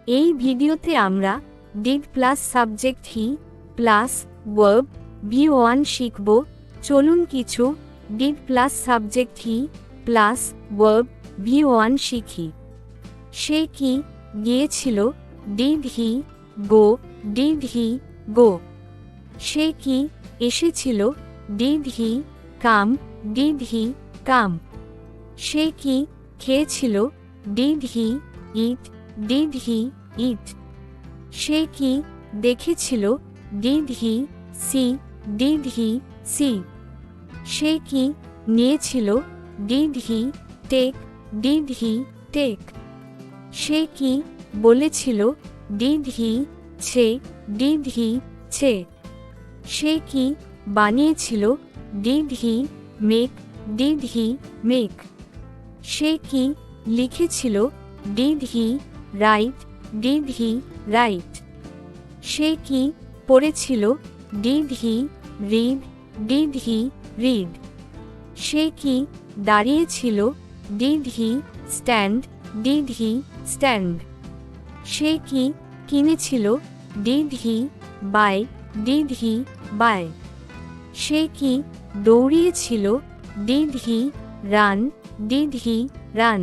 এই ভিডিওতে আমরা did plus subject he plus verb V1 শিখব। চলুন কিছু did plus subject he plus verb V1 শিখি। সে কি গিয়েছিল, did he go, did he গো। সে কি এসেছিল, did he come, did he কাম। সে কি খেয়েছিল, did he it, did he ইট। সে কি দেখেছিল, did he see, did he see. সে কি নিয়েছিল, did he take, did he take. সে কি বলেছিল, ডিড হি ছে, ডিড হি ছে। সে কি বানিয়েছিল, did he make, did he make. সে কি লিখেছিল, did he write, did he write. সে কি পড়েছিল, did he read, did he read. সে কি দাঁড়িয়েছিল, did he stand, did he stand. সে কি কিনেছিল, did he buy, did he buy. সে কি দৌড়িয়েছিল, did he run, did he run.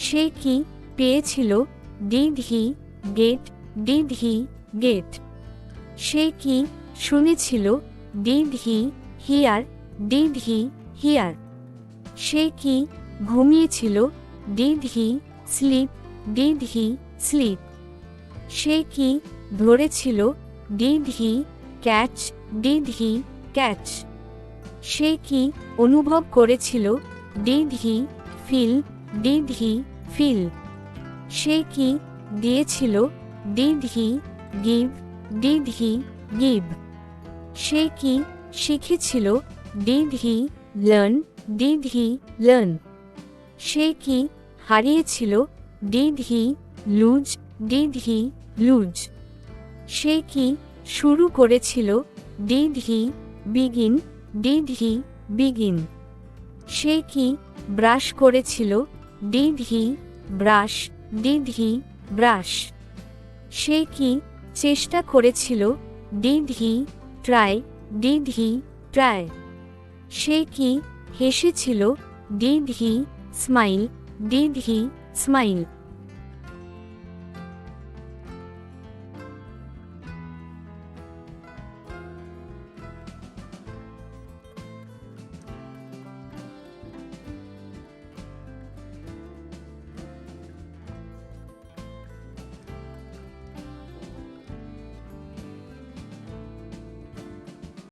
সে কি পেয়েছিল, did he get, did he get. সে কি শুনেছিল, did he here, did he hear. সে কি ঘুমিয়েছিল, did he sleep, did he sleep. সে কি ধরেছিল, did he catch, did he catch. সে কি অনুভব করেছিল, did he feel, did he feel. সে কি দিয়েছিল, did he give, did he give. সে কি শিখেছিল, did he learn, did he learn. সে কি হারিয়েছিল, did he lose, did he lose. সে কি শুরু করেছিল, did he begin, did he begin. সে কি ব্রাশ করেছিল, did he brush, did he brush. সে কি চেষ্টা করেছিল, did he try, did he try. সে কি হেসেছিল, did he smile, did he smile.